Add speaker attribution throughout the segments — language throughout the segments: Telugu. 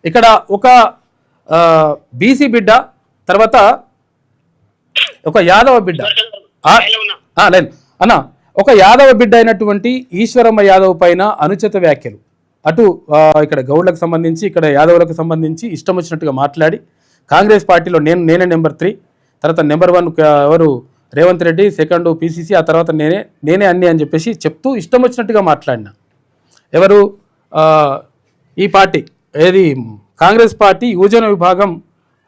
Speaker 1: ఇక్కడ ఒక బీసీ బిడ్డ, తర్వాత ఒక యాదవ బిడ్డ లేదు అన్న, ఒక యాదవ బిడ్డ అయినటువంటి ఈశ్వరమ్మ యాదవ్ పైన అనుచిత వ్యాఖ్యలు, అటు ఇక్కడ గౌడ్లకు సంబంధించి ఇక్కడ యాదవులకు సంబంధించి ఇష్టం వచ్చినట్టుగా మాట్లాడి, కాంగ్రెస్ పార్టీలో నేనే నెంబర్ 3, తర్వాత నెంబర్ 1 ఎవరు రేవంత్ రెడ్డి, సెకండ్ పిసిసి, ఆ తర్వాత నేనే అన్ని అని చెప్పేసి చెప్తూ ఇష్టం వచ్చినట్టుగా మాట్లాడిన ఎవరు ఈ పార్టీ ఏది కాంగ్రెస్ పార్టీ యువజన విభాగం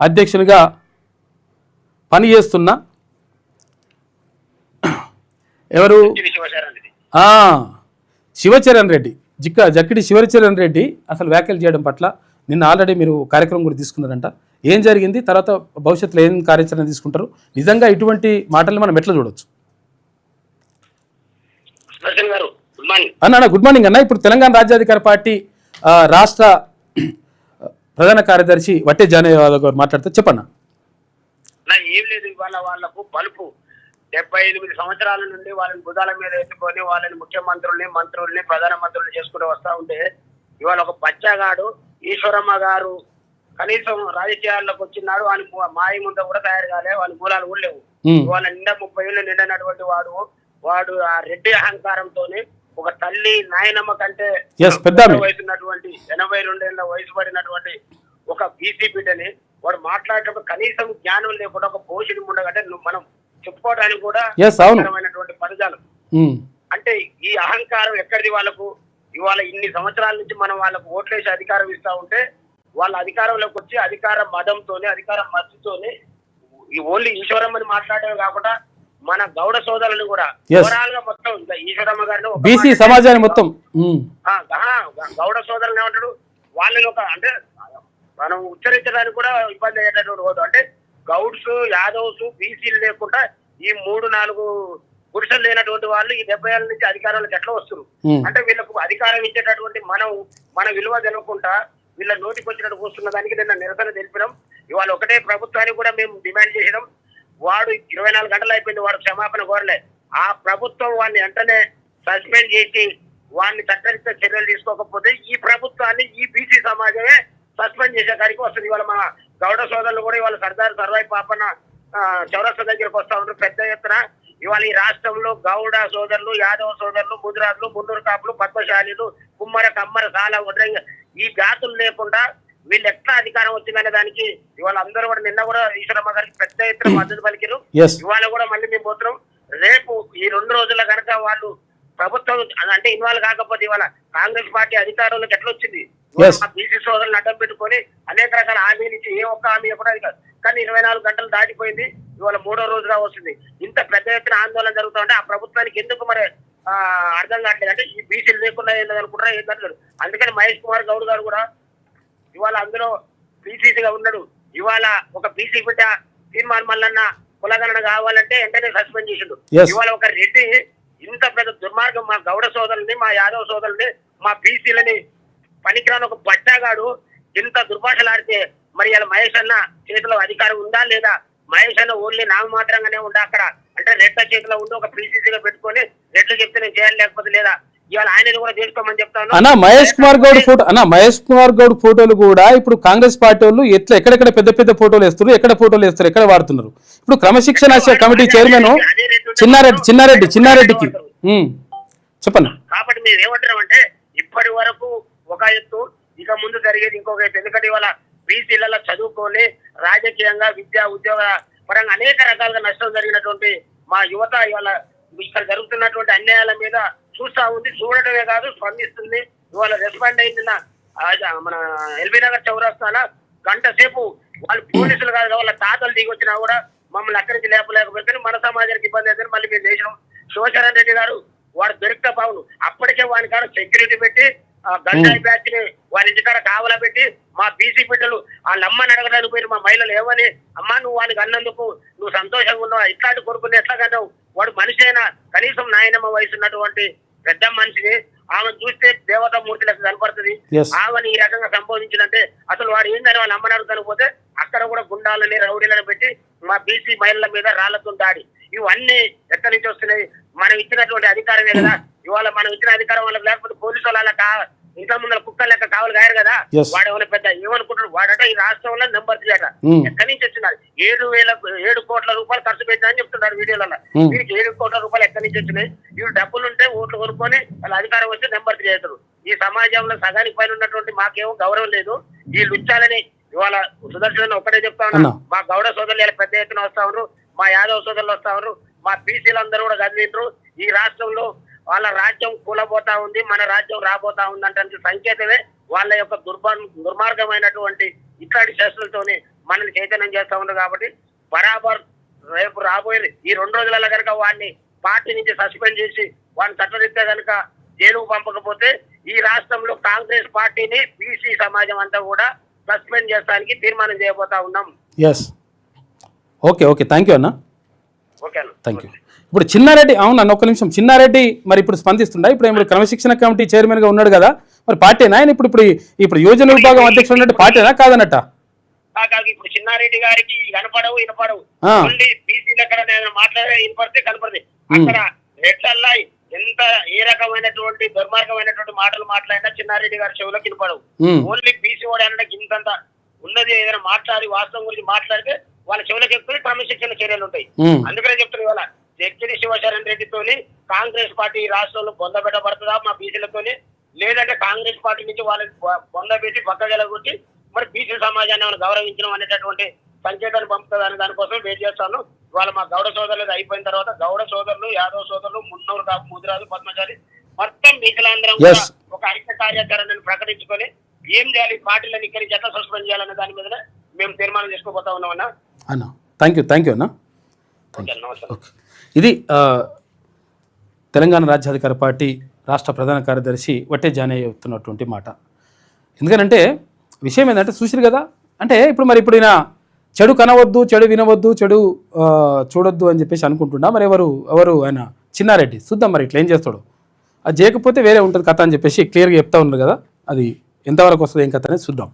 Speaker 1: అధ్యక్షునిగా పనిచేస్తున్న ఎవరు శివచరణ్ రెడ్డి, జక్కిడి శివచరణ్ రెడ్డి అసలు వ్యాఖ్యలు చేయడం పట్ల నిన్న ఆల్రెడీ మీరు కార్యక్రమం కూడా తీసుకున్నారంట. ఏం జరిగింది, తర్వాత భవిష్యత్తులో ఏం కార్యాచరణ తీసుకుంటారు, నిజంగా ఇటువంటి మాటలు మనం ఎట్లా చూడొచ్చు? అన్న గుడ్ మార్నింగ్ అన్న. ఇప్పుడు తెలంగాణ రాజ్యాధికార పార్టీ రాష్ట్ర ప్రధాన కార్యదర్శి వట్టే జానయ్య యాదవ్ గారు మాట్లాడితే చెప్పన్నా.
Speaker 2: ఏం లేదు, ఇవాళ వాళ్లకు బలుపు 78 సంవత్సరాల నుండి వాళ్ళని భుజాల మీద ఎత్తుకొని వాళ్ళని ముఖ్యమంత్రుల్ని, మంత్రుల్ని, ప్రధానమంత్రుల్ని చేసుకుంటూ వస్తా ఉంటే ఇవాళ ఒక బచ్చాగాడు ఈశ్వరమ్మ గారు కనీసం రాజకీయాల్లోకి వచ్చినాడు, వాని మాయ ముందు కూడా తయారు కాలే, వాళ్ళ మూలాలు కూడా లేవు. ఇవాళ 30 ఏళ్ళు నిండినటువంటి వాడు ఆ రెడ్డి అహంకారంతోనే ఒక తల్లి నాయనమ్మ కంటే వయసున్నటువంటి 82 ఏళ్ళ వయసు పడినటువంటి ఒక బీసీ బిడ్డని వాడు మాట్లాడేటప్పుడు కనీసం జ్ఞానం లేకుండా ఒక పోషణ ఉండగంటే మనం చెప్పుకోవడానికి కూడా పదజాలం. అంటే ఈ అహంకారం ఎక్కడిది వాళ్ళకు? ఇవాళ ఇన్ని సంవత్సరాల నుంచి మనం వాళ్ళకు ఓట్లేసి అధికారం ఇస్తా ఉంటే వాళ్ళ అధికారంలోకి వచ్చి అధికార మదంతోనే, అధికార మద్దతుతోనే ఈ ఓన్లీ ఈశ్వరమ్మని మాట్లాడమే కాకుండా మన గౌడ సోదరులను కూడా ఓవరాల్ గా మొత్తం ఈశ్వరమ్మ గారిని
Speaker 1: బీసీ సమాజాన్ని మొత్తం
Speaker 2: గౌడ సోదరులు ఏమంటాడు, వాళ్ళని ఒక అంటే మనం ఉచ్చరించడానికి కూడా ఇబ్బంది అయ్యేటటువంటి హోదా. అంటే గౌడ్స్, యాదవ్స్, బీసీలు లేకుండా ఈ 3-4 గుడిసెలు లేనటువంటి వాళ్ళు ఈ 70 ఏళ్ళ నుంచి అధికారంలోకి ఎట్లా వస్తున్నారు? అంటే వీళ్ళకు అధికారం ఇచ్చేటటువంటి మన విలువ తెలవకుండా వీళ్ళ నోటికి వచ్చినట్టు కూస్తున్న దానికి నిన్న నిరసన తెలిపినాం. ఇవాళ ఒకటే ప్రభుత్వానికి కూడా మేము డిమాండ్ చేసినాం. వాడు 24 గంటలు అయిపోయింది, వాడు క్షమాపణ కోరలే. ఆ ప్రభుత్వం వాడిని వెంటనే సస్పెండ్ చేసి వాడిని చట్టరీత్యా చర్యలు తీసుకోకపోతే ఈ ప్రభుత్వాన్ని ఈ బీసీ సమాజమే సస్పెండ్ చేసే కాడికి వస్తుంది. ఇవాళ మా గౌడ సోదరులు కూడా ఇవాళ సర్దార్ సర్వాయి పాపన్న చౌరస్తా దగ్గరకు వస్తా ఉంటారు పెద్ద ఎత్తున. ఇవాళ ఈ రాష్ట్రంలో గౌడ సోదరులు, యాదవ సోదరులు, ముదిరాజులు, మున్నూరు కాపులు, పద్మశాలీలు, కుమ్మర, కమ్మర, సాల, ఈ జాతులు లేకుండా వీళ్ళు ఎట్లా అధికారం వచ్చిందనే దానికి ఇవాళ అందరూ కూడా నిన్న కూడా ఈశ్వరమ్మ గారికి పెద్ద ఎత్తున మద్దతు పలికిరు. ఇవాళ కూడా మళ్ళీ మేము పోతున్నాం. రేపు ఈ 2 రోజుల కనుక వాళ్ళు ప్రభుత్వం అంటే ఇన్వాల్వ్ కాకపోతే ఇవాళ కాంగ్రెస్ పార్టీ అధికారంలోకి ఎట్లా వచ్చింది? బీసీ సోదరులను అడ్డం పెట్టుకొని అనేక రకాల హామీలు ఇచ్చి ఏ ఒక్క హామీ కూడా కాదు. కానీ 24 గంటలు దాటిపోయింది, ఇవాళ 3వ రోజుగా వస్తుంది. ఇంత పెద్ద ఎత్తున ఆందోళన జరుగుతుంటే ఆ ప్రభుత్వానికి ఎందుకు మరి అర్థం కావట్లేదు? అంటే ఈ బీసీలు లేకుండా ఏంటనుకుంటారా ఏంటంటారు. అందుకని మహేష్ కుమార్ గౌడ్ గారు కూడా ఇవాళ అందులో బీసీసీగా ఉన్నాడు. ఇవాళ ఒక బీసీ బిడ్డ తీర్మానం మల్లన్న కులగణన కావాలంటే వెంటనే సస్పెండ్ చేసిండు. ఇవాళ ఒక రెడ్డి ఇంత పెద్ద దుర్మార్గం మా గౌడ సోదరుల్ని, మా యాదవ సోదరుల్ని, మా బీసీలని పనికిరాని ఒక బట్టాగాడు ఇంత దుర్భాషలాడితే మరి ఇలా మహేష్ అన్న చేతిలో అధికారం ఉందా లేదా? మహేష్ అన్న ఓన్లీ నామమాత్రంగానే ఉందా అక్కడ? అంటే రెడ్ల చేతిలో ఉండి ఒక పీసీసీగా పెట్టుకొని రెడ్లు చెప్తే నేను చేయాలి లేకపోతే లేదా? ఇవాళ ఆయన కూడా చేసుకోమని చెప్తాను
Speaker 1: అన్న. మహేష్ కుమార్ గౌడ్ ఫోటోలు కూడా ఇప్పుడు కాంగ్రెస్ పార్టీ వాళ్ళు ఎక్కడెక్కడ పెద్ద పెద్ద ఫోటోలు వేస్తారు, ఎక్కడ ఫోటోలు వేస్తారు, ఎక్కడ వాడుతున్నారు? ఇప్పుడు క్రమశిక్షణ కమిటీ చైర్మన్ చిన్నారెడ్డికి చెప్పండి.
Speaker 2: కాబట్టి మీరు ఏమంటారు అంటే ఇప్పటి వరకు ఒక ఎత్తు, ఇక ముందు జరిగేది ఇంకొక ఎత్తు. ఎందుకంటే ఇవాళ బీసీలలో చదువుకొని రాజకీయంగా, విద్యా, ఉద్యోగ పరంగా అనేక రకాలుగా నష్టం జరిగినటువంటి మా యువత ఇవాళ ఇక్కడ జరుగుతున్నటువంటి అన్యాయాల మీద చూస్తా ఉంది. చూడటమే కాదు, స్పందిస్తుంది. ఇవాళ రెస్పాండ్ అయింది. మన ఎల్బీ నగర్ చౌరస్తాల గంట సేపు వాళ్ళు పోలీసులు కాదు వాళ్ళ తాతలు దిగి వచ్చినా కూడా మమ్మల్ని అక్కడి నుంచి లేపలేకపోతే మన సమాజానికి ఇబ్బంది అవుతుంది. మళ్ళీ మేము చేసినాం. శివశరణ్ రెడ్డి గారు వాడు దొరికితే బాగును, అప్పటికే వాని కాడ సెక్యూరిటీ పెట్టి గంజాయి బ్యాచ్ ని వారి ఇంటికాడ కావలా పెట్టి మా బీసీ బిడ్డలు వాళ్ళ అమ్మని అడగడానికి పోయి మా మహిళలు ఏమని, అమ్మా నువ్వు వానికి అన్నందుకు నువ్వు సంతోషంగా ఉన్నావు, ఇట్లాంటి కొడుకుని ఎట్లా కన్నావు? వాడు మనిషి అయినా కనీసం నాయనమ్మ వయసు ఉన్నటువంటి పెద్ద మనిషిని ఆమెను చూస్తే దేవతా మూర్తిలకు కనపడుతుంది. ఆమెను ఈ రకంగా సంబోధించినంటే అసలు వాడు ఏందని వాళ్ళ అమ్మని అడగకపోతే అక్కడ కూడా గుండాలని, రౌడీలను పెట్టి మా బీసీ మహిళల మీద రాళ్లతో దాడి. ఇవన్నీ ఎక్కడి నుంచి వస్తున్నాయి? మనం ఇచ్చినటువంటి అధికారమే కదా. ఇవాళ మనం ఇచ్చిన అధికారం వాళ్ళకి లేకపోతే పోలీసు వాళ్ళ ఇంట్లో ముందర కుక్క లెక్క కావాలి గారు కదా.
Speaker 1: Yes.
Speaker 2: వాడు ఏమైనా పెద్ద ఏమనుకుంటాడు, వాడట ఈ రాష్ట్రంలో నెంబర్ 3 అట. ఎక్కడి నుంచి వచ్చినారు? 7 కోట్ల రూపాయలు ఖర్చు పెట్టినా అని చెప్తున్నారు వీడియోలలో. వీరికి 7 కోట్ల రూపాయలు ఎక్కడి నుంచి వచ్చినాయి? వీళ్ళు డబ్బులుంటే ఓట్లు కొనుక్కొని వాళ్ళ అధికారం వస్తే నెంబర్ 3 అవుతారు. ఈ సమాజంలో సగానికి పైన ఉన్నటువంటి మాకేమో గౌరవం లేదు. వీళ్ళు ఉంచాలని ఇవాళ సుదర్శన్ ఒకటే చెప్తా ఉన్నా, మా గౌడ సోదరులు ఇలా పెద్ద ఎత్తున వస్తా ఉన్నారు, మా యాదవ్ సోదరులు వస్తా ఉన్నారు, మా బీసీలందరూ కూడా కదిలిండ్రు. ఈ రాష్ట్రంలో వాళ్ళ రాజ్యం కూలబోతా ఉంది, మన రాజ్యం రాబోతా ఉంది అంటే సంకేతమే వాళ్ళ యొక్క దుర్మార్గమైనటువంటి ఇట్లాంటి చేష్టలతోని మనల్ని చైతన్యం చేస్తా ఉన్నారు. కాబట్టి బరాబర్ రేపు రాబోయే ఈ 2 రోజులలో కనుక వాడిని పార్టీ నుంచి సస్పెండ్ చేసి వాడిని చట్టరీత్యా కనుక జైలుకు పంపకపోతే ఈ రాష్ట్రంలో కాంగ్రెస్ పార్టీని బీసీ సమాజం అంతా కూడా సస్పెండ్ చేస్తానికి తీర్మానం చేయబోతా ఉన్నాం.
Speaker 1: Yes, okay okay, thank you అన్న,
Speaker 2: ఓకేనా?
Speaker 1: Thank you. ఇప్పుడు చిన్నారెడ్డి, అవునన్న ఒక్క నిమిషం, చిన్నారెడ్డి మరి ఇప్పుడు స్పందిస్తుండ, ఇప్పుడు క్రమశిక్షణ కమిటీ చైర్మన్ గా ఉన్నాడు కదా, మరి పార్టీనా ఆయన? ఇప్పుడు యోజన విభాగం అధ్యక్షుడు ఉన్నట్టు పార్టీనా కాదన్నట్ట?
Speaker 2: ఇప్పుడు చిన్నారెడ్డి గారికి వినపడవు ఓన్లీ బీసీలు ఎక్కడ మాట్లాడే వినపడితే కనపడదు. అక్కడ రెడ్లల్లా ఎంత ఏ రకమైనటువంటి దుర్మార్గమైనటువంటి మాటలు మాట్లాడినా చిన్నారెడ్డి గారి చెవులకు వినపడవు. ఓన్లీ బీసీ వాడు అనడానికి ఇంతంత ఉన్నది ఏదైనా మాట్లాడి వాస్తవం గురించి మాట్లాడితే వాళ్ళ చెవులకు ఎక్కువ క్రమశిక్షణ చర్యలు ఉంటాయి. అందుకనే చెప్తున్నారు ఇవాళ జగ్గిరి శివశరణ్ రెడ్డితోని కాంగ్రెస్ పార్టీ రాష్ట్రంలో పొందబెట్టబడుతుందా మా బీసీలతోని, లేదంటే కాంగ్రెస్ పార్టీ నుంచి వాళ్ళని పొందబెట్టి పక్కగలగొట్టి మరి బీసీ సమాజాన్ని మనం గౌరవించడం అనేటటువంటి సంకేతాన్ని పంపుతుంది అనే దానికోసం వెయిట్ చేస్తాను. ఇవాళ మా గౌడ సోదరులు అయిపోయిన తర్వాత గౌడ సోదరులు, యాదవ్ సోదరులు, మున్నూరు కాపు, ముదిరాజు, పద్మచారి మొత్తం బీసీలందరం కూడా ఒక ఐక్య కార్యాచరణను ప్రకటించుకొని ఏం చేయాలి, పార్టీలను ఇక్కడి నుంచి ఎట్లా సస్పెండ్ చేయాలనే దాని మీద మేము తీర్మానం చేసుకోబోతా ఉన్నాం అన్న.
Speaker 1: థ్యాంక్ యూ అన్న. ఓకే, ఇది తెలంగాణ రాజ్యాధికార పార్టీ రాష్ట్ర ప్రధాన కార్యదర్శి వట్టే జానయ్య చెప్తున్నటువంటి మాట. ఎందుకంటే విషయం ఏంటంటే చూసిరు కదా, అంటే ఇప్పుడు ఈయన చెడు కనవద్దు, చెడు వినవద్దు, చెడు చూడొద్దు అని చెప్పేసి అనుకుంటున్నా. మరి ఎవరు ఆయన చిన్నారెడ్డి, చూద్దాం మరి ఇట్లా ఏం చేస్తాడు. అది చేయకపోతే వేరే ఉంటుంది కథ అని చెప్పేసి క్లియర్గా చెప్తా ఉన్నారు కదా, అది ఎంతవరకు వస్తుంది ఏం కథ అనేది చూద్దాం.